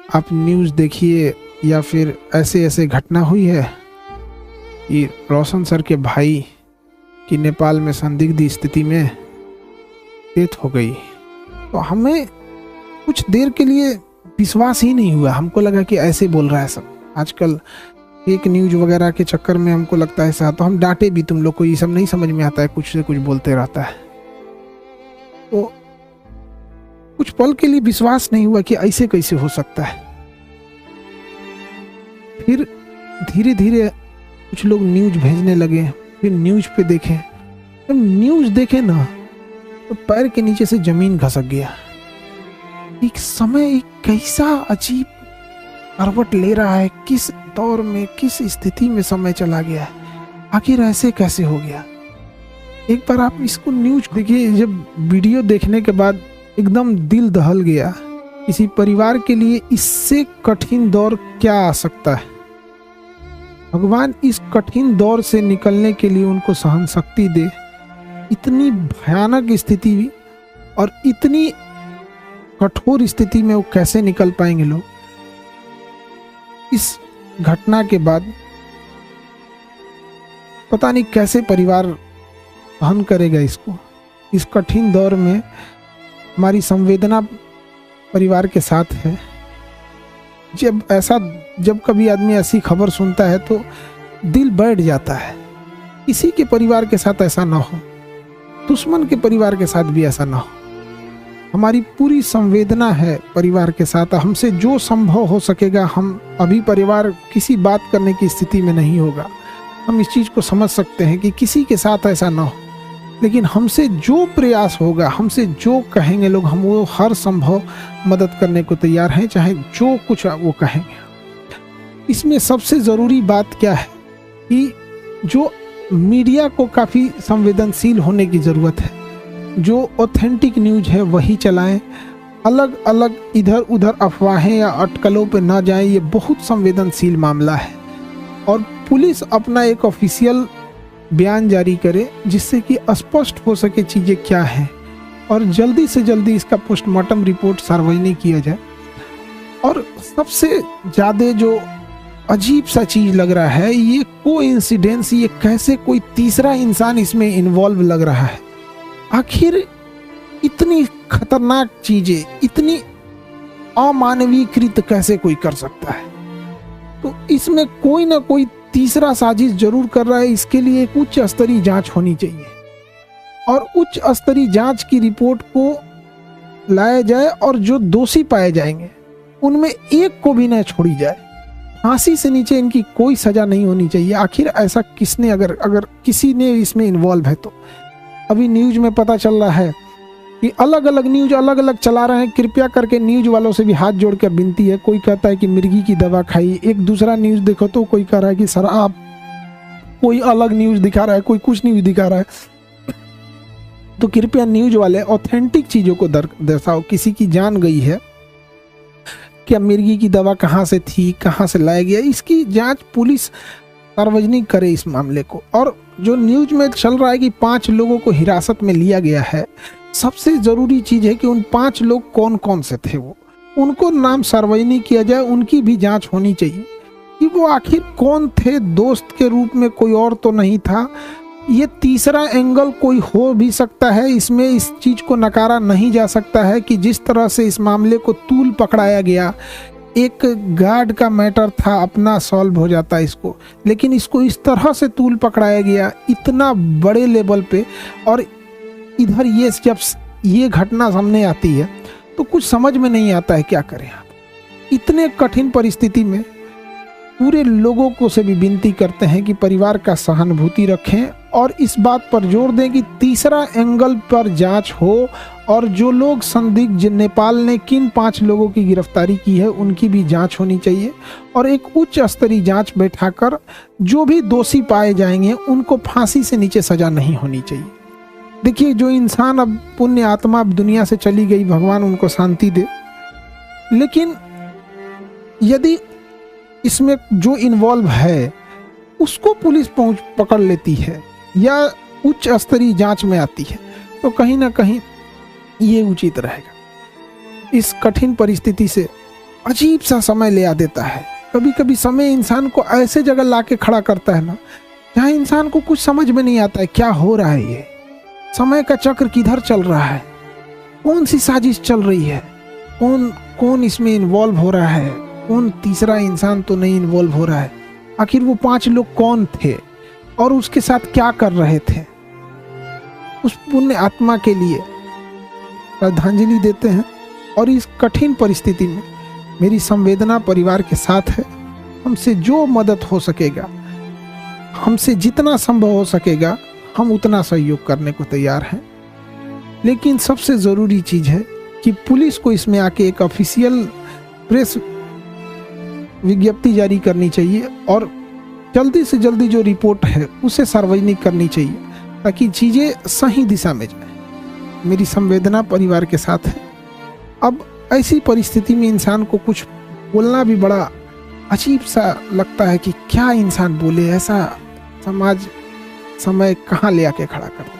आप न्यूज़ देखिए या फिर ऐसे ऐसे घटना हुई है कि रोशन सर के भाई की नेपाल में संदिग्ध स्थिति में डेथ हो गई, तो हमें कुछ देर के लिए विश्वास ही नहीं हुआ। हमको लगा कि ऐसे बोल रहा है सब। आजकल एक न्यूज वगैरह के चक्कर में हमको लगता है ऐसा, तो हम डांटे भी, तुम लोग को ये सब नहीं समझ में आता है, कुछ से कुछ बोलते रहता है। तो कुछ पल के लिए विश्वास नहीं हुआ कि ऐसे कैसे हो सकता है। फिर धीरे धीरे कुछ लोग न्यूज भेजने लगे, फिर न्यूज पे देखें, जब न्यूज देखे ना तो पैर के नीचे से जमीन खसक गया। एक समय एक कैसा अजीब करवट ले रहा है, किस दौर में, किस स्थिति में समय चला गया है, आखिर ऐसे कैसे हो गया। एक बार आप इसको न्यूज देखिए, जब वीडियो देखने के बाद एकदम दिल दहल गया। किसी परिवार के लिए इससे कठिन दौर क्या आ सकता है। भगवान इस कठिन दौर से निकलने के लिए उनको सहन शक्ति दे। इतनी भयानक स्थिति और इतनी कठोर स्थिति में वो कैसे निकल पाएंगे लोग। इस घटना के बाद पता नहीं कैसे परिवार सहन करेगा इसको। इस कठिन दौर में हमारी संवेदना परिवार के साथ है। जब कभी आदमी ऐसी खबर सुनता है तो दिल बैठ जाता है। किसी के परिवार के साथ ऐसा ना हो, दुश्मन के परिवार के साथ भी ऐसा ना हो। हमारी पूरी संवेदना है परिवार के साथ। हमसे जो संभव हो सकेगा, हम अभी परिवार किसी बात करने की स्थिति में नहीं होगा। हम इस चीज़ को समझ सकते हैं कि किसी के साथ ऐसा ना हो, लेकिन हमसे जो प्रयास होगा, हमसे जो कहेंगे लोग, हम वो हर संभव मदद करने को तैयार हैं, चाहे जो कुछ वो कहेंगे। इसमें सबसे ज़रूरी बात क्या है कि जो मीडिया को काफ़ी संवेदनशील होने की ज़रूरत है। जो ऑथेंटिक न्यूज़ है वही चलाएं। अलग अलग इधर उधर अफवाहें या अटकलों पे ना जाएं। ये बहुत संवेदनशील मामला है। और पुलिस अपना एक ऑफिशियल बयान जारी करे जिससे कि स्पष्ट हो सके चीज़ें क्या हैं, और जल्दी से जल्दी इसका पोस्टमार्टम रिपोर्ट सार्वजनिक किया जाए। और सबसे ज़्यादा जो अजीब सा चीज़ लग रहा है, ये कोइंसिडेंस, ये कैसे कोई तीसरा इंसान इसमें इन्वॉल्व लग रहा है। आखिर इतनी खतरनाक चीजें, इतनी अमानवीकृत कैसे कोई कर सकता है। तो इसमें कोई ना कोई तीसरा साजिश जरूर कर रहा है। इसके लिए एक उच्च स्तरीय जांच होनी चाहिए और उच्च स्तरीय जांच की रिपोर्ट को लाया जाए, और जो दोषी पाए जाएंगे उनमें एक को भी न छोड़ी जाए। फांसी से नीचे इनकी कोई सजा नहीं होनी चाहिए। आखिर ऐसा किसने, अगर किसी ने इसमें इन्वॉल्व है तो। अभी न्यूज में पता चल रहा है कि अलग अलग न्यूज अलग अलग चला रहे हैं। कृपया करके न्यूज वालों से भी हाथ जोड़कर विनती है। कोई कहता है कि मिर्गी की दवा खाई, एक दूसरा न्यूज देखो तो कोई कह रहा है कि शराब, कोई अलग न्यूज दिखा रहा है, कोई कुछ न्यूज दिखा रहा है। तो कृपया न्यूज वाले ऑथेंटिक चीजों को दर्शाओ। किसी की जान गई है, क्या मिर्गी की दवा कहाँ से थी, कहाँ से लाया गया, इसकी जांच पुलिस सार्वजनिक करे इस मामले को। और जो न्यूज में चल रहा है कि 5 लोगों को हिरासत में लिया गया है, सबसे जरूरी चीज है कि उन 5 लोग कौन कौन से थे, वो उनको नाम सार्वजनिक किया जाए। उनकी भी जांच होनी चाहिए कि वो आखिर कौन थे। दोस्त के रूप में कोई और तो नहीं था। ये तीसरा एंगल कोई हो भी सकता है इसमें। इस चीज को नकारा नहीं जा सकता है कि जिस तरह से इस मामले को तूल पकड़ाया गया, एक गार्ड का मैटर था, अपना सॉल्व हो जाता इसको, लेकिन इसको इस तरह से तूल पकड़ाया गया इतना बड़े लेवल पे। और इधर ये जब ये घटना सामने आती है तो कुछ समझ में नहीं आता है क्या करें आप। इतने कठिन परिस्थिति में पूरे लोगों को से भी विनती करते हैं कि परिवार का सहानुभूति रखें और इस बात पर जोर दें कि तीसरा एंगल पर जांच हो, और जो लोग संदिग्ध, नेपाल ने किन 5 लोगों की गिरफ्तारी की है उनकी भी जांच होनी चाहिए, और एक उच्च स्तरीय जांच बैठाकर जो भी दोषी पाए जाएंगे उनको फांसी से नीचे सजा नहीं होनी चाहिए। देखिए, जो इंसान अब पुण्य आत्मा अब दुनिया से चली गई, भगवान उनको शांति दे, लेकिन यदि इसमें जो इन्वॉल्व है उसको पुलिस पकड़ लेती है या उच्च स्तरीय जांच में आती है, तो कहीं ना कहीं ये उचित रहेगा। इस कठिन परिस्थिति से अजीब सा समय ले आ देता है। कभी कभी समय इंसान को ऐसे जगह लाके खड़ा करता है ना, जहाँ इंसान को कुछ समझ में नहीं आता है क्या हो रहा है, ये समय का चक्र किधर चल रहा है, कौन सी साजिश चल रही है, कौन कौन इसमें इन्वॉल्व हो रहा है, कौन तीसरा इंसान तो नहीं इन्वॉल्व हो रहा है। आखिर वो 5 लोग कौन थे और उसके साथ क्या कर रहे थे। उस पुण्य आत्मा के लिए श्रद्धांजलि देते हैं। और इस कठिन परिस्थिति में मेरी संवेदना परिवार के साथ है। हमसे जो मदद हो सकेगा, हमसे जितना संभव हो सकेगा, हम उतना सहयोग करने को तैयार हैं। लेकिन सबसे ज़रूरी चीज़ है कि पुलिस को इसमें आके एक ऑफिशियल प्रेस विज्ञप्ति जारी करनी चाहिए और जल्दी से जल्दी जो रिपोर्ट है उसे सार्वजनिक करनी चाहिए, ताकि चीज़ें सही दिशा में जाए। मेरी संवेदना परिवार के साथ है। अब ऐसी परिस्थिति में इंसान को कुछ बोलना भी बड़ा अजीब सा लगता है कि क्या इंसान बोले। ऐसा समाज समय कहाँ ले आके खड़ा करता है।